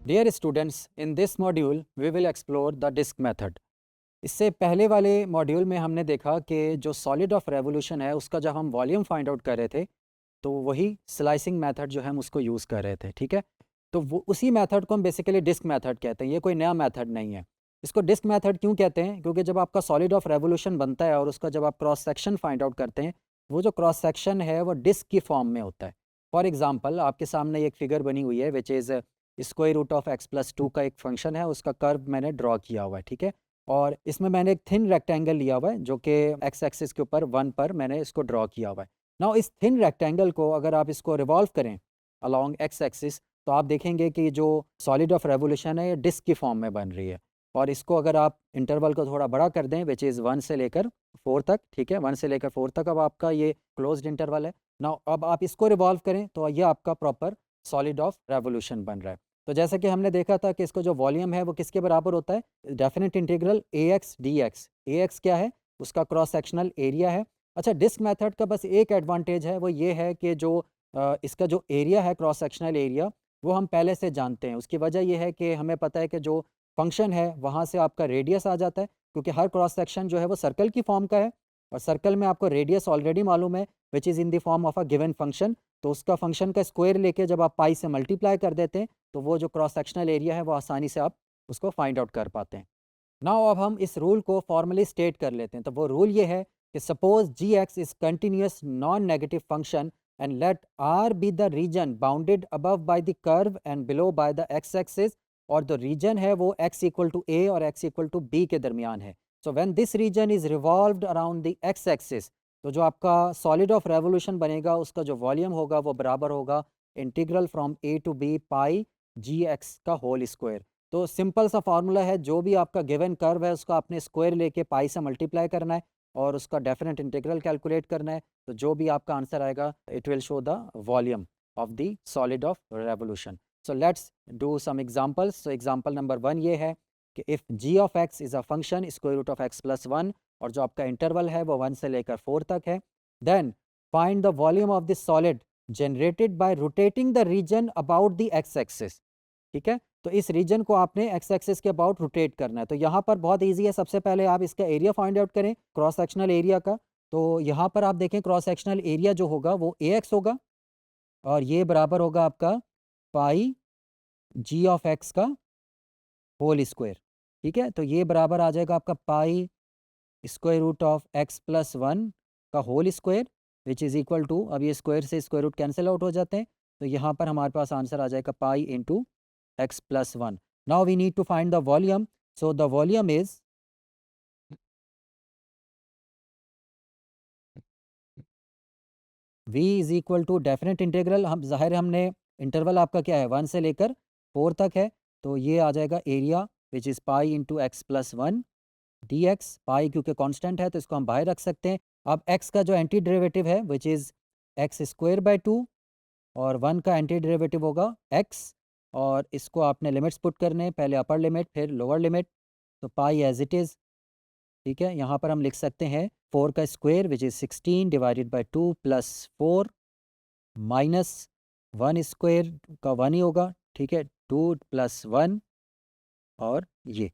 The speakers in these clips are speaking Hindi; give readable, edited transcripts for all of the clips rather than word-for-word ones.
Dear students, in this module we will explore the disk method. इससे पहले वाले मॉड्यूल में हमने देखा कि जो सॉलिड ऑफ रेवोल्यूशन है उसका जब हम वॉल्यूम फाइंड आउट कर रहे थे तो वही स्लाइसिंग मेथड जो है हम उसको यूज़ कर रहे थे, ठीक है। तो वो उसी मेथड को हम बेसिकली डिस्क मेथड कहते हैं, ये कोई नया मेथड नहीं है। इसको डिस्क मेथड क्यों कहते हैं? क्योंकि जब आपका सॉलिड ऑफ रेवोल्यूशन बनता है और उसका जब आप क्रॉस सेक्शन फाइंड आउट करते हैं, वो जो क्रॉस सेक्शन है वो डिस्क की फॉर्म में होता है। फॉर एग्जाम्पल आपके सामने एक फिगर बनी हुई है which is square root of x plus two का एक फंक्शन है, उसका कर्व मैंने ड्रॉ किया हुआ है, ठीक है। और इसमें मैंने एक थिन रेक्टेंगल लिया हुआ है जो कि एक्स एक्सिस के ऊपर 1 पर मैंने इसको ड्रॉ किया हुआ है। नाउ इस थिन रेक्टेंगल को अगर आप इसको रिवॉल्व करें अलोंग एक्स एक्सिस तो आप देखेंगे कि जो सॉलिड ऑफ रेवोल्यूशन है ये डिस्क की फॉर्म में बन रही है। और इसको अगर आप इंटरवल को थोड़ा बड़ा कर दें विच इज़ 1 से लेकर 4 तक, ठीक है, 1 से लेकर 4 तक अब आपका ये क्लोज्ड इंटरवल है। नाउ अब आप इसको रिवॉल्व करें तो ये आपका प्रॉपर सॉलिड ऑफ रेवोल्यूशन बन रहा है। तो जैसे कि हमने देखा था कि इसको जो वॉल्यूम है वो किसके बराबर होता है? डेफिनेट इंटीग्रल ए एक्स डी एक्स। ए एक्स क्या है? उसका क्रॉस सेक्शनल एरिया है। अच्छा, डिस्क मेथड का बस एक एडवांटेज है, वो ये है कि जो इसका जो एरिया है क्रॉस सेक्शनल एरिया वो हम पहले से जानते हैं। उसकी वजह ये है कि हमें पता है कि जो फंक्शन है वहाँ से आपका रेडियस आ जाता है, क्योंकि हर क्रॉस सेक्शन जो है वो सर्कल की फॉर्म का है और सर्कल में आपको रेडियस ऑलरेडी मालूम है which is in the form of a given function. तो उसका फंक्शन का स्क्वायर लेके जब आप पाई से मल्टीप्लाई कर देते हैं तो वो जो क्रॉस सेक्शनल एरिया है वो आसानी से आप उसको फाइंड आउट कर पाते हैं। नाउ अब हम इस रूल को फॉर्मली स्टेट कर लेते हैं। तो वो रूल ये है कि suppose g x is continuous non negative function and let R be the region bounded above by the curve and below by the x axis, और जो रीजन है वो एक्स इक्वल टू ए और एक्स इक्वल टू बी के दरमियान है। So when this region is revolved around the x axis तो जो आपका सॉलिड ऑफ रेवोल्यूशन बनेगा उसका जो वॉल्यूम होगा वो बराबर होगा integral from a to b pi g x का होल स्क्वायर। तो सिंपल सा फार्मूला है, जो भी आपका गिवन कर्व है उसका आपने स्क्वायर लेके पाई से मल्टीप्लाई करना है और उसका डेफिनेट इंटीग्रल कैलकुलेट करना है। तो जो भी आपका आंसर आएगा it will show the volume of the solid of revolution. So let's do some examples. So example number 1 ये है कि if g of x is a function square root of x plus 1 और जो आपका इंटरवल है वो 1 से लेकर 4 तक है, then find the volume of this solid generated by rotating the region about the x axis. ठीक है, तो इस रीजन को आपने एक्स एक्सिस के अबाउट रोटेट करना है। तो यहाँ पर बहुत इजी है, सबसे पहले आप इसका एरिया फाइंड आउट करें क्रॉस सेक्शनल एरिया का। तो यहाँ पर आप देखें क्रॉस सेक्शनल एरिया जो होगा वो ए एक्स होगा और ये बराबर होगा आपका पाई जी ऑफ एक्स का होल स्क्वायर। ठीक है, तो ये बराबर आ जाएगा आपका pi square root of x plus 1 का whole square which is equal to, अब ये स्क्वायर से स्क्वायर रूट कैंसिल आउट हो जाते हैं, तो यहाँ पर हमारे पास आंसर आ जाएगा pi into x plus 1. Now we need to find the volume. So the volume is v is equal to definite integral, हम ज़ाहिर है हमने इंटरवल आपका क्या है 1 से लेकर 4 तक है, तो ये आ जाएगा area which is pi into x plus 1 d x. Pi क्योंकि कांस्टेंट है तो इसको हम बाहर रख सकते हैं। अब x का जो एंटी डेरिवेटिव है which is x square by 2 और 1 का एंटी डेरिवेटिव होगा x, और इसको आपने लिमिट्स पुट करने हैं, पहले अपर लिमिट फिर लोअर लिमिट। तो पाई एज इट इज़, ठीक है, यहाँ पर हम लिख सकते हैं 4 का square which is 16 divided by 2 plus 4 minus 1 square का 1 ही होगा, ठीक है, 2 प्लस 1 और ये।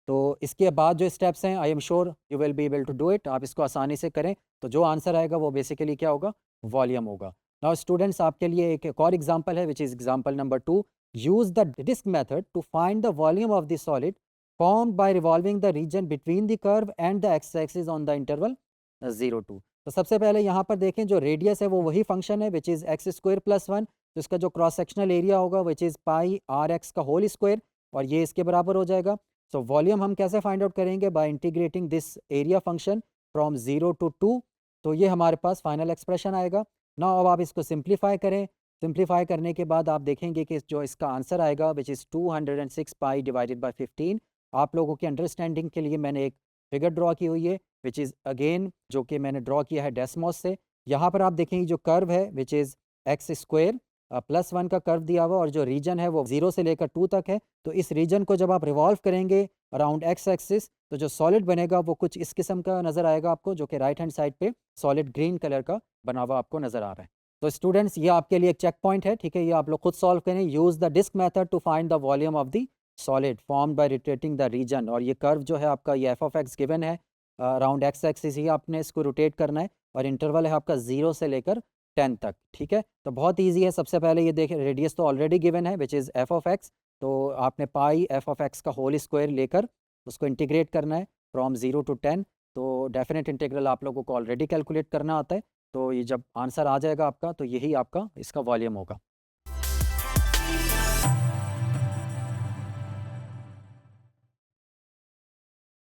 तो इसके बाद जो स्टेप्स हैं I am sure you will be able to do it, आप इसको आसानी से करें। तो जो आंसर आएगा वो बेसिकली क्या होगा? वॉल्यूम होगा। नाउ स्टूडेंट्स, आपके लिए एक और एग्जांपल है which is example number 2। Use the disc method to find the volume of the solid formed by revolving the region between the curve and the x-axis on the interval 0 to। तो सबसे पहले यहाँ पर देखें जो रेडियस है वो वही फंक्शन है which is x square plus 1, तो इसका जो क्रॉस सेक्शनल एरिया होगा which is pi r x का होल स्क्वायर और ये इसके बराबर हो जाएगा। सो वॉल्यूम हम कैसे फाइंड आउट करेंगे? By integrating this area function from 0 to 2। तो ये हमारे पास फाइनल एक्सप्रेशन आएगा ना। अब आप इसको सिंप्लीफाई करें, सिंप्लीफाई करने के बाद आप देखेंगे कि जो इसका आंसर आएगा which is 206 pi divided by 15। आप लोगों की अंडरस्टैंडिंग के लिए मैंने एक फिगर ड्रॉ की हुई है विच इज़ अगेन जो कि मैंने ड्रॉ किया है डेस्मोस से। यहाँ पर आप देखेंगे जो कर्व है which is x square plus 1 का कर्व दिया हुआ और जो रीजन है वो 0 से लेकर 2 तक है। तो इस रीजन को जब आप रिवॉल्व करेंगे अराउंड एक्स एक्सिस तो जो सॉलिड बनेगा वो कुछ इस किस्म का नज़र आएगा आपको, जो कि राइट हैंड साइड पे सॉलिड ग्रीन कलर का बना हुआ आपको नज़र आ रहा है। तो स्टूडेंट्स ये आपके लिए एक चेक पॉइंट है, ठीक है, ये आप लोग खुद सॉल्व करें। Use the disc method to find the volume of the solid formed by rotating the region. और ये कर्व जो है आपका, ये एफ ऑफ एक्स गिवन है, अराउंड एक्स एक्सिस ही आपने इसको रोटेट करना है, और इंटरवल है आपका 0 से लेकर 10 तक, ठीक है। तो बहुत ईजी है। सबसे पहले ये देखें, रेडियस तो ऑलरेडी गिवन है which is F of x, तो आपने पाई एफ ऑफ एक्स का होल स्क्वायर लेकर उसको इंटीग्रेट करना है फ्रॉम 0 to 10। तो डेफिनेट इंटीग्रल आप लोगों को ऑलरेडी कैलकुलेट करना आता है, तो ये जब आंसर आ जाएगा आपका, तो यही आपका इसका वॉल्यूम होगा।